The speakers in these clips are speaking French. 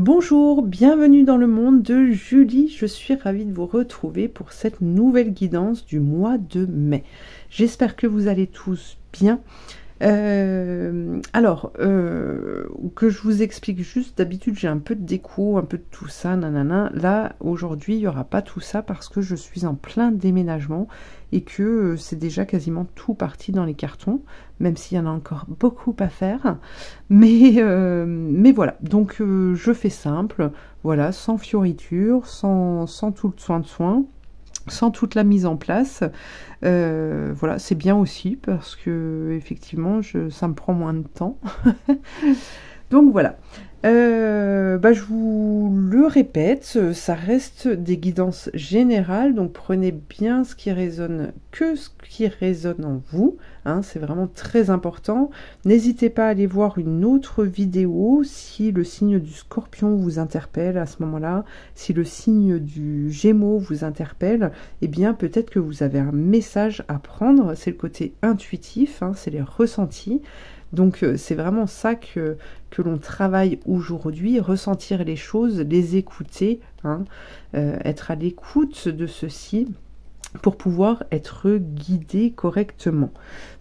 Bonjour, bienvenue dans le monde de Julie. Je suis ravie de vous retrouver pour cette nouvelle guidance du mois de mai. J'espère que vous allez tous bien. Que je vous explique juste, d'habitude j'ai un peu de déco, un peu de tout ça, nanana. Là, aujourd'hui, il n'y aura pas tout ça parce que je suis en plein déménagement et que c'est déjà quasiment tout parti dans les cartons, même s'il y en a encore beaucoup à faire. Mais voilà, donc je fais simple, voilà, sans fioriture, sans tout le soin, sans toute la mise en place. Voilà, c'est bien aussi parce que effectivement ça me prend moins de temps. Donc voilà, je vous le répète, ça reste des guidances générales, donc prenez bien ce qui résonne, que ce qui résonne en vous, hein, c'est vraiment très important. N'hésitez pas à aller voir une autre vidéo si le signe du Scorpion vous interpelle à ce moment-là, si le signe du Gémeaux vous interpelle, eh bien peut-être que vous avez un message à prendre, c'est le côté intuitif, hein, c'est les ressentis. Donc c'est vraiment ça que l'on travaille aujourd'hui, ressentir les choses, les écouter, hein, être à l'écoute de ceci pour pouvoir être guidé correctement.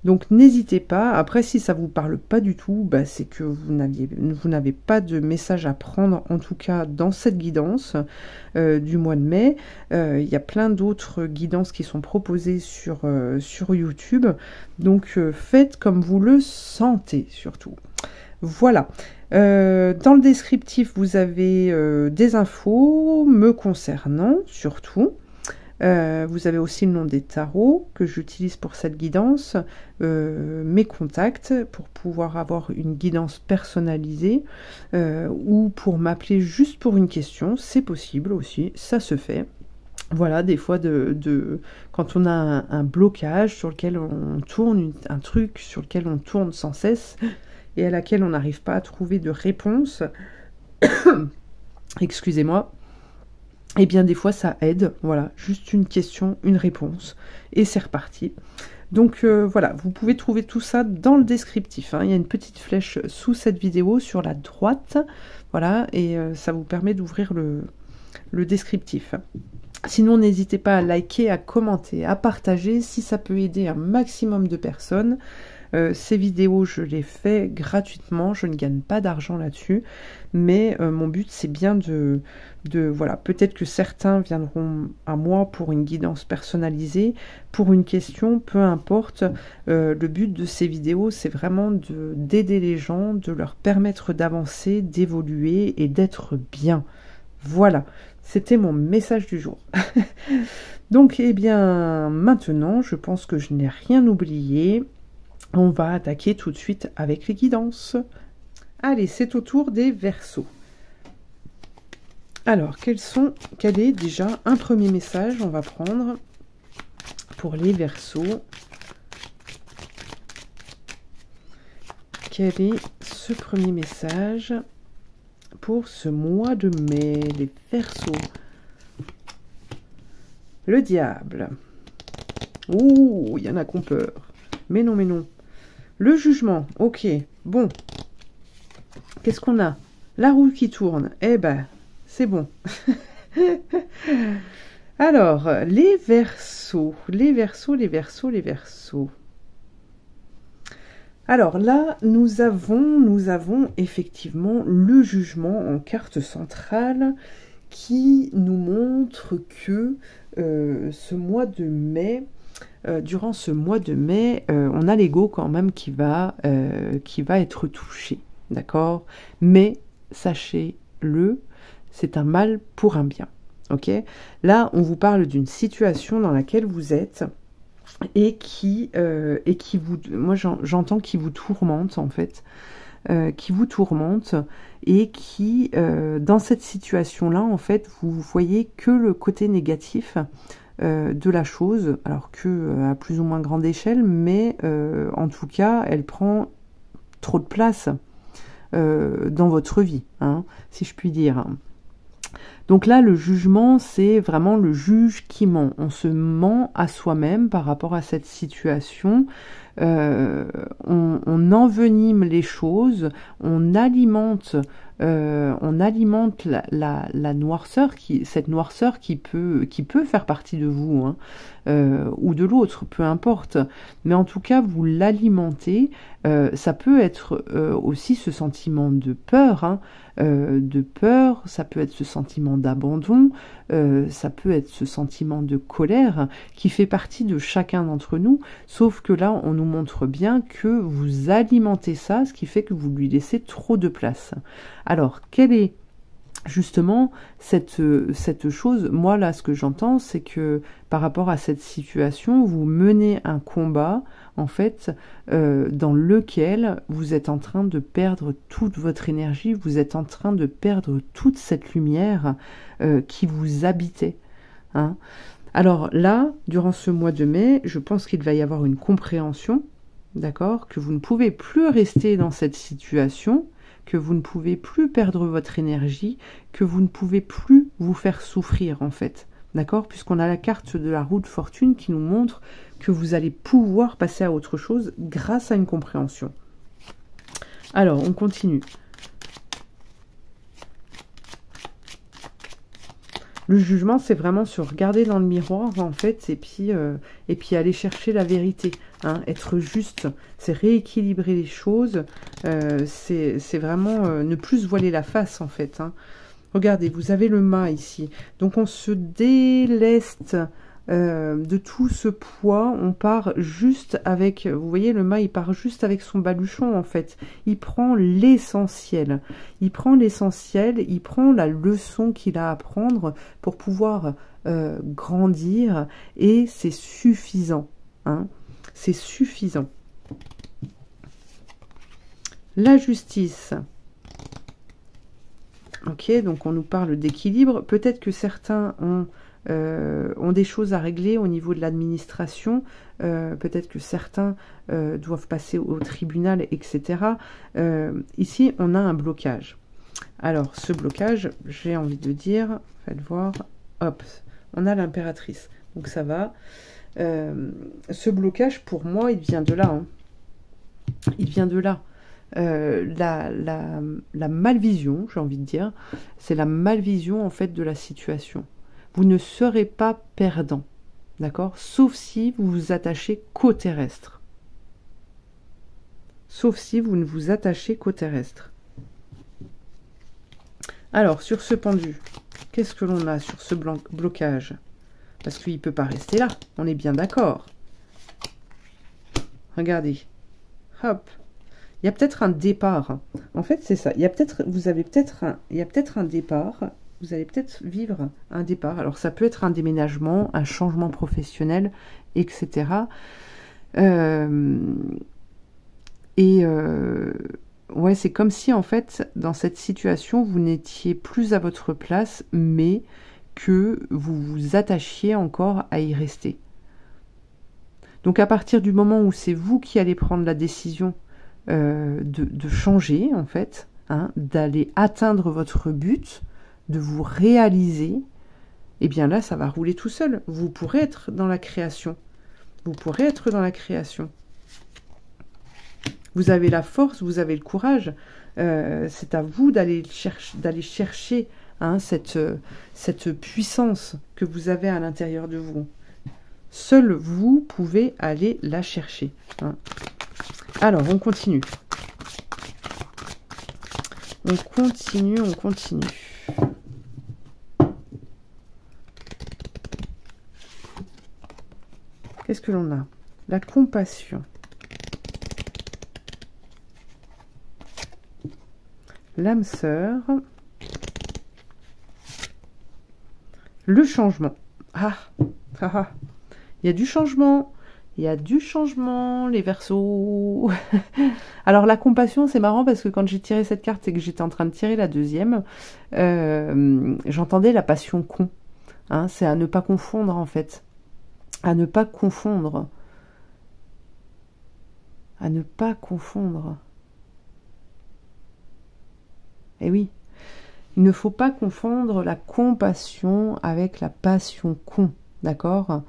Donc n'hésitez pas, après si ça vous parle pas du tout, c'est que vous n'avez pas de message à prendre, en tout cas dans cette guidance du mois de mai. Il y a plein d'autres guidances qui sont proposées sur YouTube, donc faites comme vous le sentez surtout. Voilà. Dans le descriptif, vous avez des infos me concernant surtout. Vous avez aussi le nom des tarots que j'utilise pour cette guidance, mes contacts pour pouvoir avoir une guidance personnalisée ou pour m'appeler juste pour une question, c'est possible aussi, ça se fait. Voilà, des fois, quand on a un blocage sur lequel on tourne, un truc sur lequel on tourne sans cesse et à laquelle on n'arrive pas à trouver de réponse, excusez-moi, et bien des fois ça aide, voilà, juste une question, une réponse, et c'est reparti. Donc voilà, vous pouvez trouver tout ça dans le descriptif, hein. Il y a une petite flèche sous cette vidéo sur la droite, voilà, et ça vous permet d'ouvrir le descriptif. Sinon, n'hésitez pas à liker, à commenter, à partager, si ça peut aider un maximum de personnes. Ces vidéos, je les fais gratuitement, je ne gagne pas d'argent là-dessus, mais mon but c'est bien voilà, peut-être que certains viendront à moi pour une guidance personnalisée, pour une question, peu importe. Le but de ces vidéos, c'est vraiment d'aider les gens, de leur permettre d'avancer, d'évoluer et d'être bien. Voilà, c'était mon message du jour. Donc, eh bien, maintenant, je pense que je n'ai rien oublié. On va attaquer tout de suite avec les guidances. Allez, c'est au tour des Verseaux. Alors, quel est déjà un premier message on va prendre pour les Verseaux? Quel est ce premier message pour ce mois de mai, les Verseaux? Le diable. Ouh, il y en a qui ont peur. Mais non, mais non. Le jugement, ok, bon. Qu'est-ce qu'on a? La roue qui tourne, eh ben, c'est bon. Alors, les Verseaux, les Verseaux, les Verseaux, les Verseaux. Alors là, nous avons effectivement le jugement en carte centrale qui nous montre que ce mois de mai... durant ce mois de mai, on a l'ego quand même qui va être touché, d'accord? Mais sachez-le, c'est un mal pour un bien, ok? Là, on vous parle d'une situation dans laquelle vous êtes et qui vous, moi j'entends qui vous tourmente en fait, qui vous tourmente et qui, dans cette situation-là, en fait, vous voyez que le côté négatif de la chose, alors que à plus ou moins grande échelle, mais en tout cas, elle prend trop de place dans votre vie, hein, si je puis dire. Donc là, le jugement, c'est vraiment le juge qui ment. On se ment à soi-même par rapport à cette situation. on envenime les choses, on alimente la noirceur, cette noirceur qui peut faire partie de vous, hein, ou de l'autre, peu importe. Mais en tout cas, vous l'alimentez. Ça peut être aussi ce sentiment de peur, hein, ça peut être ce sentiment d'abandon, ça peut être ce sentiment de colère qui fait partie de chacun d'entre nous, sauf que là, on nous montre bien que vous alimentez ça, ce qui fait que vous lui laissez trop de place. Alors, quelle est justement cette chose? Moi, là, ce que j'entends, c'est que par rapport à cette situation, vous menez un combat, en fait, dans lequel vous êtes en train de perdre toute votre énergie, vous êtes en train de perdre toute cette lumière qui vous habitait, hein. Alors là, durant ce mois de mai, je pense qu'il va y avoir une compréhension, d'accord, que vous ne pouvez plus rester dans cette situation, que vous ne pouvez plus perdre votre énergie, que vous ne pouvez plus vous faire souffrir, en fait. D'accord? Puisqu'on a la carte de la roue de fortune qui nous montre que vous allez pouvoir passer à autre chose grâce à une compréhension. Alors, on continue. Le jugement, c'est vraiment se regarder dans le miroir, en fait, et puis aller chercher la vérité, hein, être juste, c'est rééquilibrer les choses, c'est vraiment ne plus se voiler la face, en fait, hein. Regardez, vous avez le mât ici, donc on se déleste de tout ce poids, on part juste avec, vous voyez, le mât, il part juste avec son baluchon, en fait. Il prend l'essentiel. Il prend l'essentiel, il prend la leçon qu'il a à prendre pour pouvoir grandir, et c'est suffisant, hein. C'est suffisant. La justice. Ok, donc on nous parle d'équilibre. Peut-être que certains ont des choses à régler au niveau de l'administration, peut-être que certains doivent passer au tribunal, etc. Ici, on a un blocage. Alors, ce blocage, j'ai envie de dire, faites voir, hop, on a l'impératrice. Donc ça va. Ce blocage, pour moi, il vient de là, hein. Il vient de là. La malvision, j'ai envie de dire, c'est la malvision, en fait, de la situation. Vous ne serez pas perdant, d'accord? Sauf si vous vous attachez qu'au terrestre. Sauf si vous ne vous attachez qu'au terrestre. Alors, sur ce pendu, qu'est-ce que l'on a sur ce blocage? Parce qu'il ne peut pas rester là, on est bien d'accord. Regardez, hop. Il y a peut-être un départ. En fait, c'est ça. Il y a peut-être un départ. Vous allez peut-être vivre un départ. Alors, ça peut être un déménagement, un changement professionnel, etc. Ouais, c'est comme si, en fait, dans cette situation, vous n'étiez plus à votre place, mais que vous vous attachiez encore à y rester. Donc, à partir du moment où c'est vous qui allez prendre la décision de changer, en fait, hein, d'aller atteindre votre but, de vous réaliser, et bien là, ça va rouler tout seul. Vous pourrez être dans la création. Vous pourrez être dans la création. Vous avez la force, vous avez le courage. C'est à vous d'aller chercher, hein, cette puissance que vous avez à l'intérieur de vous. Seul vous pouvez aller la chercher, hein. Alors, on continue. On continue. Qu'est-ce que l'on a? La compassion. L'âme sœur. Le changement. Ah. Il y a du changement. Il y a du changement, les Verseaux. Alors, la compassion, c'est marrant parce que quand j'ai tiré cette carte et que j'étais en train de tirer la deuxième, j'entendais la passion con. Hein, c'est à ne pas confondre, en fait. À ne pas confondre. À ne pas confondre. Eh oui. Il ne faut pas confondre la compassion avec la passion con. D'accord ?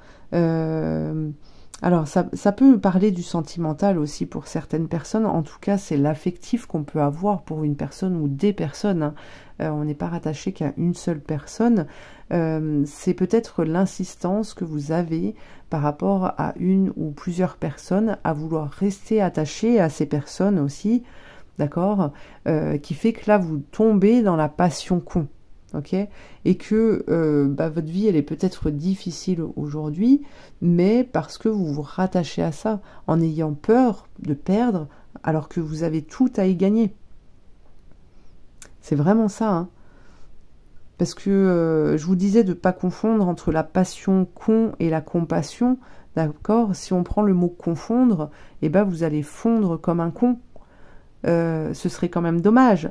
Alors, ça peut parler du sentimental aussi pour certaines personnes. En tout cas, c'est l'affectif qu'on peut avoir pour une personne ou des personnes, hein. On n'est pas rattaché qu'à une seule personne. C'est peut-être l'insistance que vous avez par rapport à une ou plusieurs personnes à vouloir rester attaché à ces personnes aussi, d'accord, qui fait que là, vous tombez dans la passion con. Ok, et que votre vie elle est peut-être difficile aujourd'hui, mais parce que vous vous rattachez à ça en ayant peur de perdre alors que vous avez tout à y gagner. C'est vraiment ça, hein. Parce que je vous disais de ne pas confondre entre la passion con et la compassion, d'accord. Si on prend le mot confondre, eh ben vous allez fondre comme un con. Ce serait quand même dommage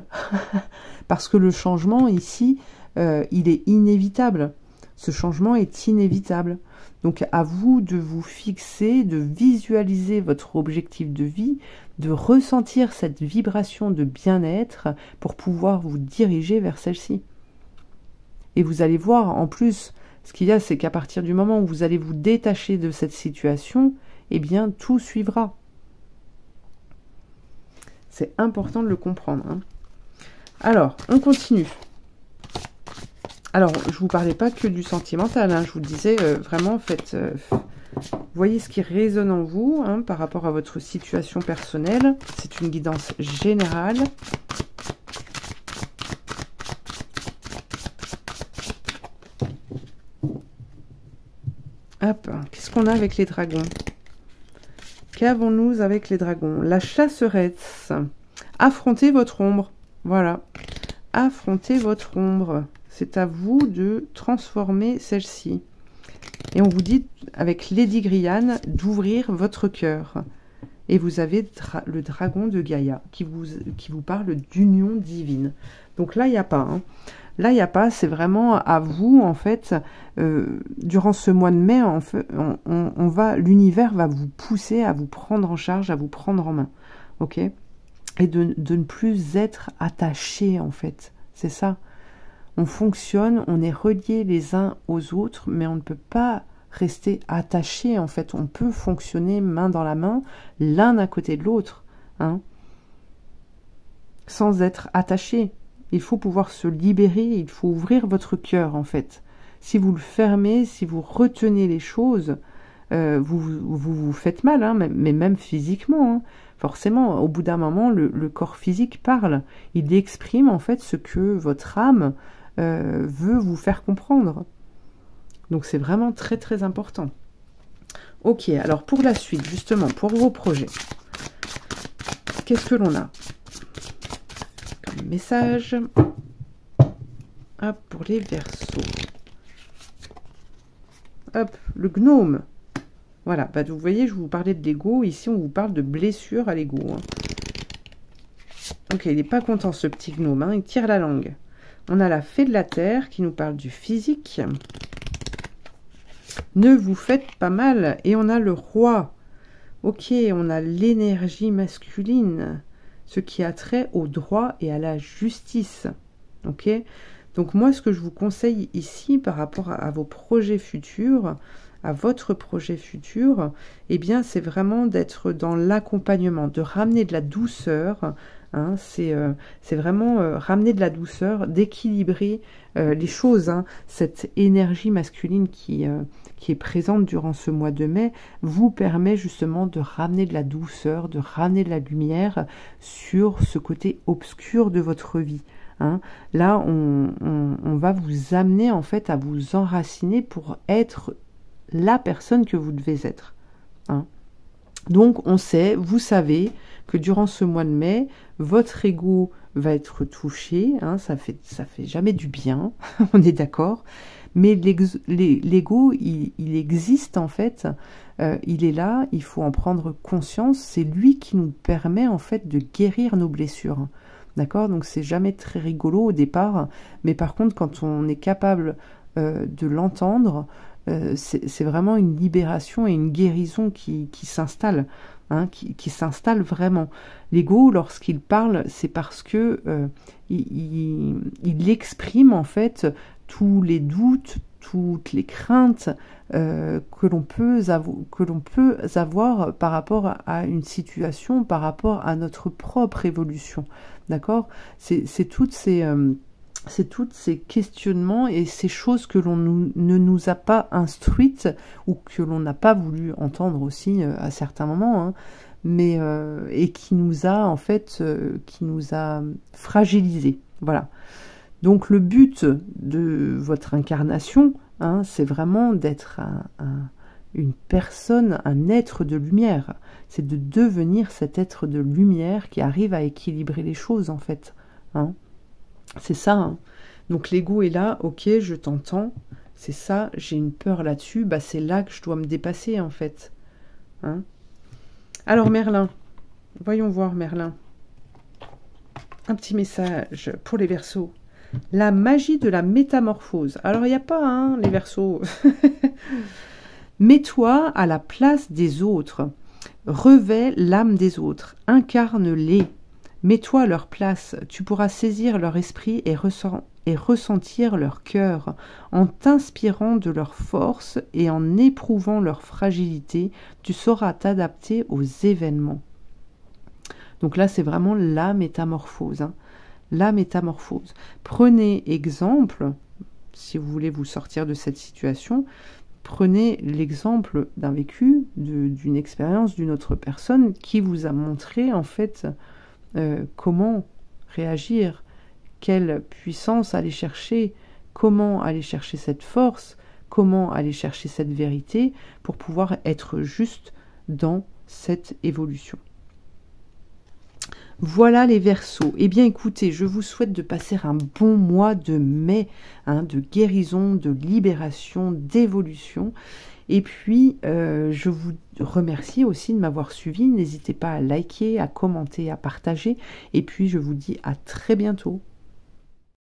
parce que le changement ici il est inévitable. Ce changement est inévitable. Donc à vous de vous fixer, de visualiser votre objectif de vie, de ressentir cette vibration de bien-être pour pouvoir vous diriger vers celle-ci. Et vous allez voir, en plus, ce qu'il y a, c'est qu'à partir du moment où vous allez vous détacher de cette situation, eh bien, tout suivra. C'est important de le comprendre, hein. Alors, on continue. Alors, je vous parlais pas que du sentimental, hein, je vous disais vraiment, faites, voyez ce qui résonne en vous, hein, par rapport à votre situation personnelle. C'est une guidance générale. Hop, qu'est-ce qu'on a avec les dragons? Qu'avons-nous avec les dragons? La chasseresse. Affrontez votre ombre. Voilà. Affrontez votre ombre. C'est à vous de transformer celle-ci. Et on vous dit, avec Lady Griane, d'ouvrir votre cœur. Et vous avez le dragon de Gaïa qui vous parle d'union divine. Donc là, il n'y a pas. Hein. Là, il n'y a pas. C'est vraiment à vous, en fait. Durant ce mois de mai, en fait, l'univers va vous pousser à vous prendre en charge, à vous prendre en main. Ok? Et de ne plus être attaché, en fait. C'est ça. On fonctionne, on est reliés les uns aux autres, mais on ne peut pas rester attaché, en fait. On peut fonctionner main dans la main, l'un à côté de l'autre, hein, sans être attaché. Il faut pouvoir se libérer, il faut ouvrir votre cœur, en fait. Si vous le fermez, si vous retenez les choses, vous faites mal, hein, mais même physiquement, hein. Forcément, au bout d'un moment, le corps physique parle. Il exprime, en fait, ce que votre âme veut vous faire comprendre. Donc c'est vraiment très très important. Ok, alors pour la suite, justement, pour vos projets, qu'est-ce que l'on a comme message? Hop, pour les Verseaux. Hop, le gnome. Voilà, bah, vous voyez, je vous parlais de l'ego. Ici, on vous parle de blessure à l'ego. Hein. Ok, il n'est pas content, ce petit gnome. Hein, il tire la langue. On a la fée de la terre qui nous parle du physique. Ne vous faites pas mal. Et on a le roi. Ok, on a l'énergie masculine. Ce qui a trait au droit et à la justice. Ok. Donc moi, ce que je vous conseille ici par rapport à vos projets futurs, à votre projet futur, eh bien, c'est vraiment d'être dans l'accompagnement, de ramener de la douceur. Hein, c'est vraiment ramener de la douceur, d'équilibrer les choses. Hein. Cette énergie masculine qui est présente durant ce mois de mai vous permet justement de ramener de la douceur, de ramener de la lumière sur ce côté obscur de votre vie. Hein. Là, on va vous amener en fait à vous enraciner pour être la personne que vous devez être. Hein. Donc, on sait, vous savez que durant ce mois de mai, votre ego va être touché. Hein, ça fait jamais du bien, on est d'accord. Mais l'ego, il existe en fait. Il est là, il faut en prendre conscience. C'est lui qui nous permet en fait de guérir nos blessures. D'accord? Donc, c'est jamais très rigolo au départ. Mais par contre, quand on est capable de l'entendre, c'est vraiment une libération et une guérison qui s'installe, hein, qui s'installe vraiment. L'ego, lorsqu'il parle, c'est parce que il exprime en fait tous les doutes, toutes les craintes que l'on peut avoir par rapport à une situation, par rapport à notre propre évolution. D'accord? C'est toutes ces questionnements et ces choses que l'on ne nous a pas instruites ou que l'on n'a pas voulu entendre aussi à certains moments, hein, mais et qui nous a en fait qui nous a fragilisés. Voilà. Donc le but de votre incarnation, hein, c'est vraiment d'être une personne, un être de lumière. C'est de devenir cet être de lumière qui arrive à équilibrer les choses en fait. Hein. C'est ça. Hein. Donc l'ego est là, ok, je t'entends. C'est ça, j'ai une peur là-dessus. Bah, c'est là que je dois me dépasser en fait. Hein. Alors Merlin, voyons voir Merlin. Un petit message pour les Verseaux. La magie de la métamorphose. Alors, il n'y a pas, hein, les Verseaux. Mets-toi à la place des autres. Revêt l'âme des autres. Incarne-les. Mets-toi à leur place. Tu pourras saisir leur esprit et ressentir leur cœur. En t'inspirant de leur force et en éprouvant leur fragilité, tu sauras t'adapter aux événements. Donc là, c'est vraiment la métamorphose. Hein. La métamorphose. Prenez exemple, si vous voulez vous sortir de cette situation, prenez l'exemple d'un vécu, d'une expérience d'une autre personne qui vous a montré en fait comment réagir, quelle puissance aller chercher, comment aller chercher cette force, comment aller chercher cette vérité pour pouvoir être juste dans cette évolution. Voilà les Verseaux. Eh bien écoutez, je vous souhaite de passer un bon mois de mai, hein, de guérison, de libération, d'évolution. Et puis, je vous remercie aussi de m'avoir suivi. N'hésitez pas à liker, à commenter, à partager. Et puis, je vous dis à très bientôt.